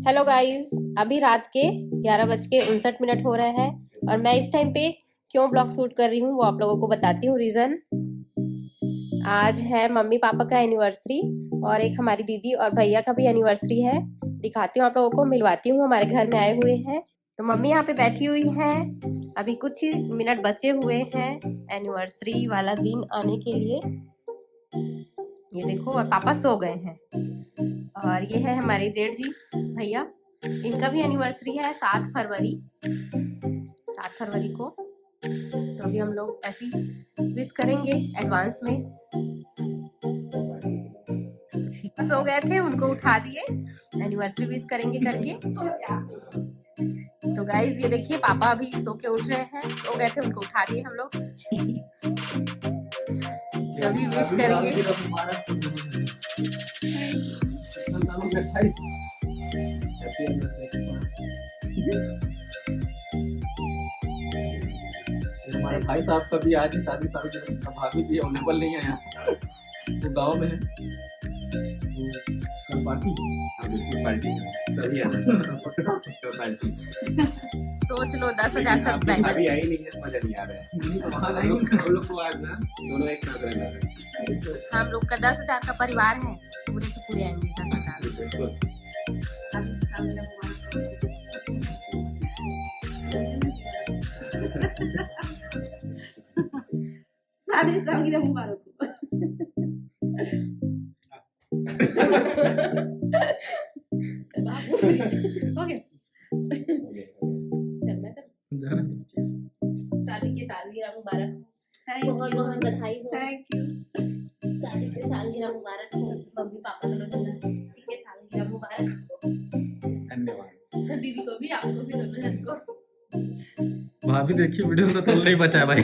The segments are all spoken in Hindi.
हेलो गाइस, अभी रात के 11:59 हो रहे हैं और मैं इस टाइम पे क्यों ब्लॉग शूट कर रही हूँ वो आप लोगों को बताती हूँ रीज़न। आज है मम्मी पापा का एनिवर्सरी और एक हमारी दीदी और भैया का भी एनिवर्सरी है। दिखाती हूँ आप लोगों को, मिलवाती हूँ। हमारे घर में आए हुए हैं तो मम्मी यहाँ पे बैठी हुई हैं। अभी कुछ ही मिनट बचे हुए हैं एनिवर्सरी वाला दिन आने के लिए। ये देखो, और पापा सो गए हैं। और ये है हमारे जेठ जी भैया, इनका भी एनिवर्सरी है 7 फरवरी को। तो अभी हम लोग ऐसी विश करेंगे एडवांस में। सो गए थे, उनको उठा दिए, एनिवर्सरी विश करेंगे करके। तो गाइज ये देखिए, पापा अभी सो के उठ रहे हैं। सो गए थे, उनको उठा दिए हम लोग। तो अभी विश करेंगे। हमारे भाई साहब का भी आज ही शादी भाभी भी अवेलेबल नहीं है यहाँ, वो गाँव में है। कल पार्टी, पार्टी सही है पार्टी। सोच लो 10,000 सब्सक्राइबर। अभी आई नहीं है, मजा नहीं आ रहा है। हम लोग को आज ना दोनों एक साथ रहना। हम लोग का 10,000 का परिवार है, पूरे के पूरे आएंगे 10,000। शादी सालगिरह मुबारक हो। ओके, चल मैं शादी की सालगिरह मुबारक हो। बहुत बहुत बधाई हो। Thank you. शादी की सालगिरह मुबारक हो। मम्मी पापा दोनों की सालगिरह मुबारक हो। धन्यवाद। दीदी को भी, आपको भी, दोनों जन को। भाभी देखिए वीडियो में तो तुम नहीं बचा भाई।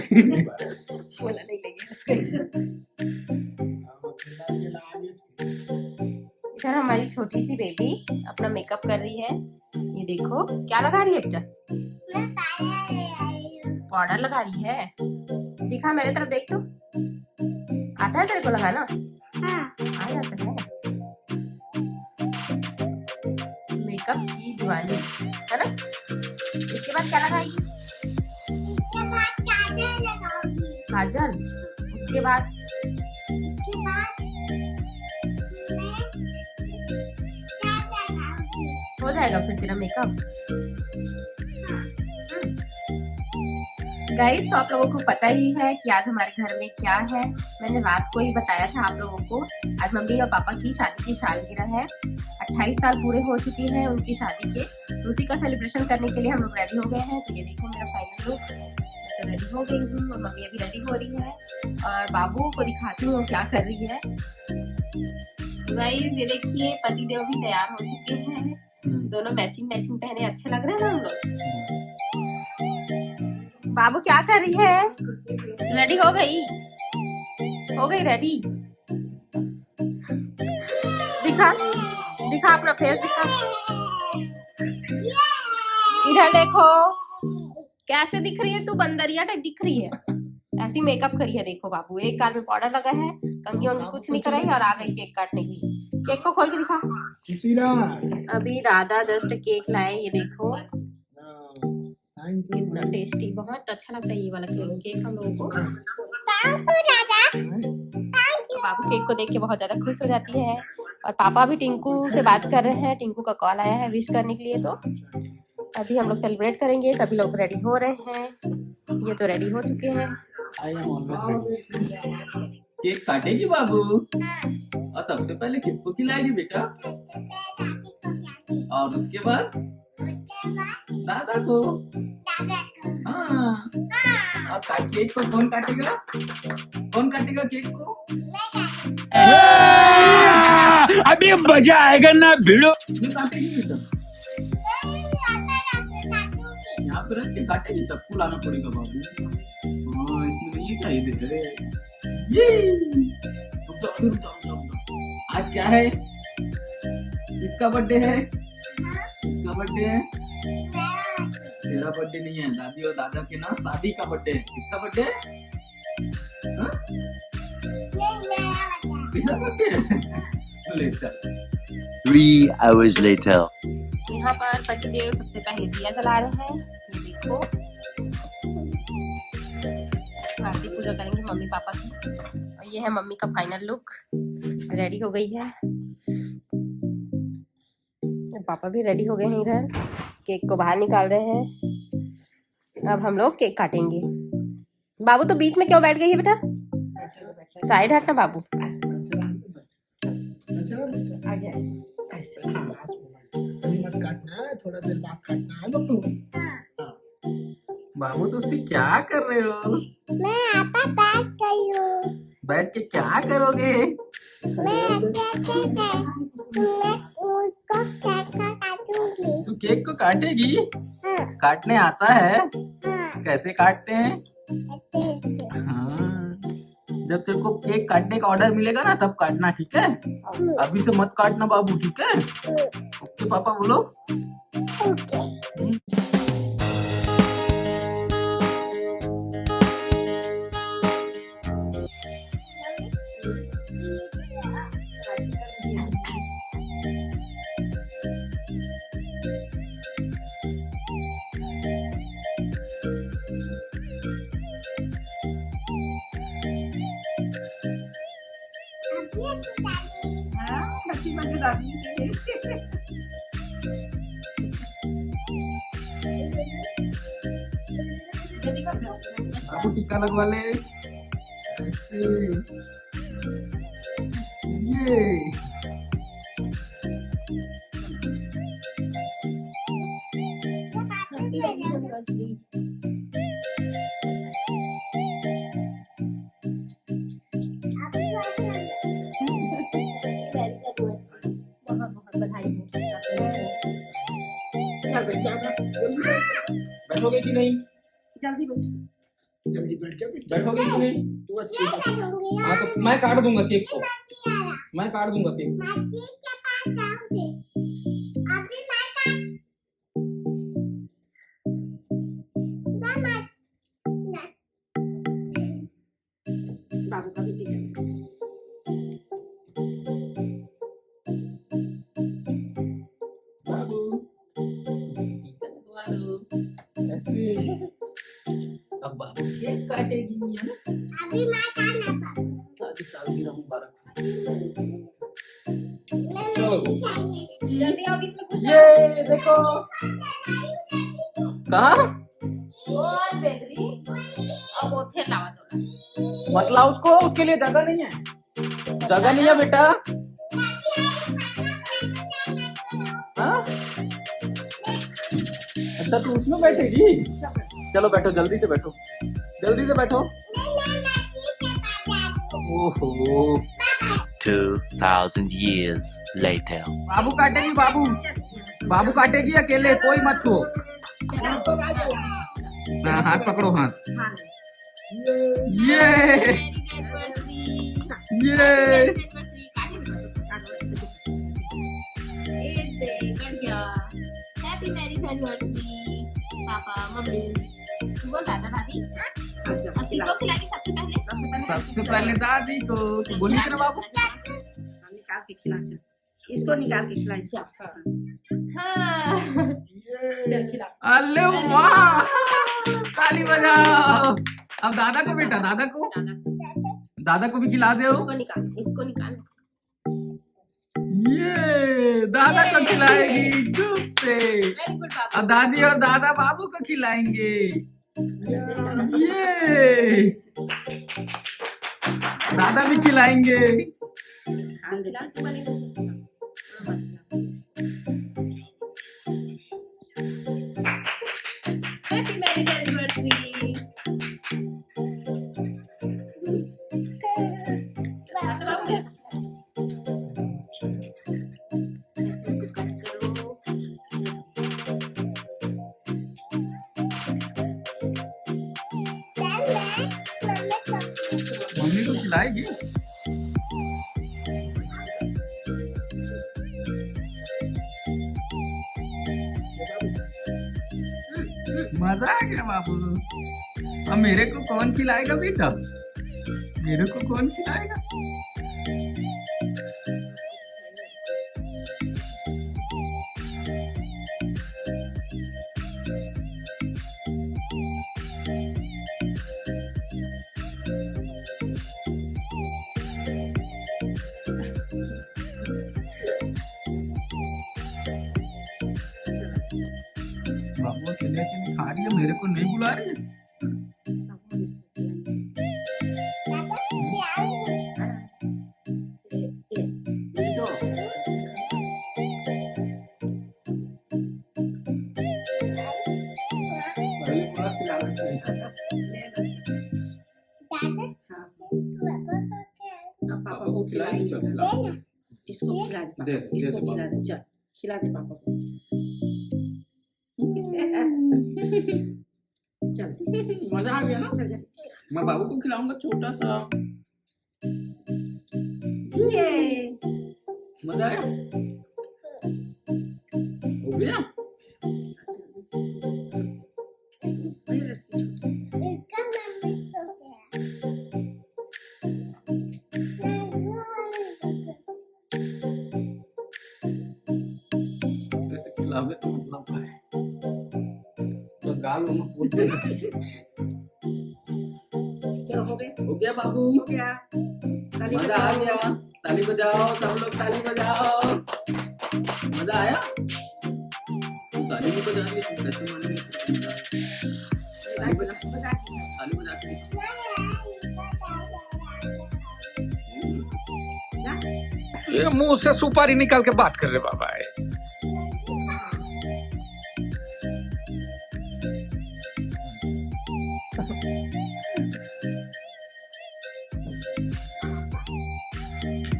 बोला नहीं लगे। इधर हमारी छोटी सी बेबी अपना मेकअप कर रही है। ये देखो क्या लगा रही है बेटा, पाउडर लगा रही है। दिखा मेरे तरफ, देख तो। आता है तेरे को लगाना? आ जाता है। मेकअप की दीवानी है ना। इसके बाद क्या लगाएगी? काजल। उसके बाद हो जाएगा फिर तेरा मेकअप। गाइस, तो आप लोगों को पता ही है कि आज हमारे घर में क्या है। मैंने रात को ही बताया था आप लोगों को। आज मम्मी और पापा की शादी की सालगिरह है। 28 साल पूरे हो चुके हैं उनकी शादी के। तो उसी का सेलिब्रेशन करने के लिए हम लोग रेडी हो गए हैं। तो ये देखो मेरा फाइनल लुक। तो रेडी हो गई हूँ और मम्मी अभी रेडी हो रही है। और बाबू को दिखाती हूँ क्या कर रही है। गाइस ये देखिए, पतिदेव भी तैयार हो चुके हैं। दोनों मैचिंग पहने अच्छे लग रहे हैं ना हम लोग। बाबू क्या कर रही है? रेडी हो गई रेडी। दिखा अपना फेस दिखा। इधर देखो कैसे दिख रही है तू, बंदरिया टाइप दिख रही है। ऐसी मेकअप करी है। देखो बाबू, एक कान में पाउडर लगा है, कंघी वंगी कुछ नहीं कराई और आ गई केक काटने की। केक को खोल के दिखा। अभी दादा जस्ट केक लाए। ये देखो कितना टेस्टी, बहुत अच्छा लगता है ये वाला केक हम लोगों को। बाबू केक को देख के बहुत ज्यादा खुश हो जाती है। और पापा भी टिंकू से बात कर रहे हैं। टिंकू का कॉल आया है विश करने के लिए। तो अभी हम लोग सेलिब्रेट करेंगे। सभी लोग रेडी हो रहे हैं। ये तो रेडी हो चुके हैं। केक काटेगी बाबू? और सबसे पहले किसको खिलाएगी बेटा? और उसके बाद दादा को। हाँ। और केक को कौन काटेगा? केक को? अभी मजा आएगा ना भिड़ो। काटेगी बेटा? यहाँ पे रख के काटेगी तब को लाना पड़ेगा बाबू। हाँ, इसमें ये क्या दे रहे? ये आज क्या है? किसका बर्थडे है? किसका बर्थडे है? तेरा बर्थडे नहीं है, दादी और दादा के ना शादी का बर्थडे है। किसका बर्थडे है? तेरा बर्थडे है। 3 hours later. ये यहाँ पर पतिदेव सबसे पहले दिया जला रहे हैं। ये देखो, आरती पूजा करेंगे मम्मी पापा की। और ये है मम्मी का फाइनल लुक, रेडी हो गई है। पापा भी रेडी हो गए हैं, इधर केक को बाहर निकाल रहे हैं। अब हम लोग केक काटेंगे। बाबू तो बीच में क्यों बैठ गई है बेटा? साइड हटना बाबू। मत काटना है, थोड़ा देर बाद काटना है बब्बू। बाबू तो उससे क्या कर रहे हो? मैं आपा बैठ गई हूँ। बैठ के क्या करोगे? मैं उसको केक काटूंगी। तू केक को काटेगी? हाँ, काटने आता है? हाँ, कैसे काटते हैं? ऐसे। हाँ, जब तेरे को केक काटने का ऑर्डर मिलेगा ना तब काटना, ठीक है? अभी से मत काटना बाबू, ठीक है? ओके पापा बोलो। ओके। बाबू टीका लगवा ले। ऐसे। ये। बैठोगे कि नहीं? जल्दी बैठ जा बेटा। बैठोगे कि नहीं? तू अच्छी बात है। हाँ तो मैं काट दूंगा केक को। मैं काट दूंगा केक। बाबू का भी टीका। बाबू। ऐसे। अब बाबू केक काटेगी, है ना? अभी मैं खाना पाऊँ। शादी सालगिरह मुबारक। जल्दी आओ, बीच में घुस ये देखो। कहाँ? और बेबरी, अब वो फिर लावा दो। मत लाओ उसको, उसके लिए जगह नहीं है। जगह नहीं है बेटा। हाँ? अच्छा तू उसमें बैठेगी? चलो बैठो, जल्दी से बैठो, जल्दी से बैठो। ओहो। 2,000 years later. बाबू काटेगी, बाबू बाबू काटेगी अकेले, कोई मत छो। हाँ, हाथ पकड़ो, हाथ। ये happy marriage anniversary papa mummy. बोल दादा दादी। अब किसको खिलाएगी सबसे पहले? सबसे पहले दादी को। तो बोली ना बाबू। निकाल के खिला। इसको निकाल के खिला। हाँ, चल खिला। अरे वाह, ताली बजाओ। अब दादा को बेटा, दादा को भी खिला दो। इसको निकाल। ये दादा को खिलाएगी चुप से। वेरी गुड बाबू। अब दादी और दादा बाबू को खिलाएंगे। ये दादा भी खिलाएंगे। Happy marriage anniversary. मम्मी को खिलाएगी। मजा आ गया बाबू। अब मेरे को कौन खिलाएगा बेटा? मेरे को कौन खिलाएगा? करके मेरे को नहीं बुला रही है? पापा हम इसको खिलाएंगे। ये दो। पहले पूरा खिलाना चाहिए। हाँ, अब पापा को खिलाएंगे, चल खिला। इसको खिला दे दे पापा, इसको दे खिला दे, चल खिला दे पापा को। चल मजा आ गया ना? चल चल। मैं बाबू को खिलाऊंगा छोटा सा। ये मजा आया? हो गया? ऐसे खिलाओगे तो मतलब है तो गाल में फूल देना चाहिए। चलो हो गया, हो गया बाबू? हो गया। ताली मजा आ बजाओ। गया। ताली बजाओ सब लोग, ताली बजाओ। मजा आया? ताली भी बजा दिया, कैसे मानेंगे? ताली बजा, ताली बजा के। ये मुंह से सुपारी निकाल के बात कर रहे बाबा है।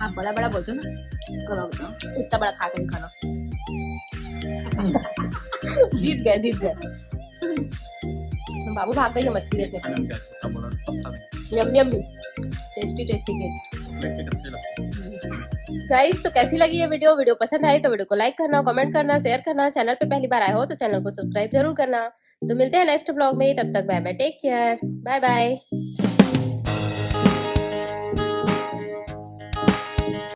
आप बड़ा बड़ा बोलते हो ना, करो बताओ, इतना बड़ा खा के नहीं खाना। जीत गए। बाबू भाग गई है मस्ती देखने। खाना क्या छोटा बड़ा पत्ता नहीं, यम यम, टेस्टी केक। चॉकलेट के अच्छे लगते हैं। गाइस, तो कैसी लगी ये वीडियो पसंद आई तो वीडियो को लाइक करना, कमेंट करना, शेयर करना। चैनल पे पहली बार आए हो तो चैनल को सब्सक्राइब जरूर करना। तो मिलते हैं नेक्स्ट ब्लॉग में, तब तक bye bye, take care, bye bye.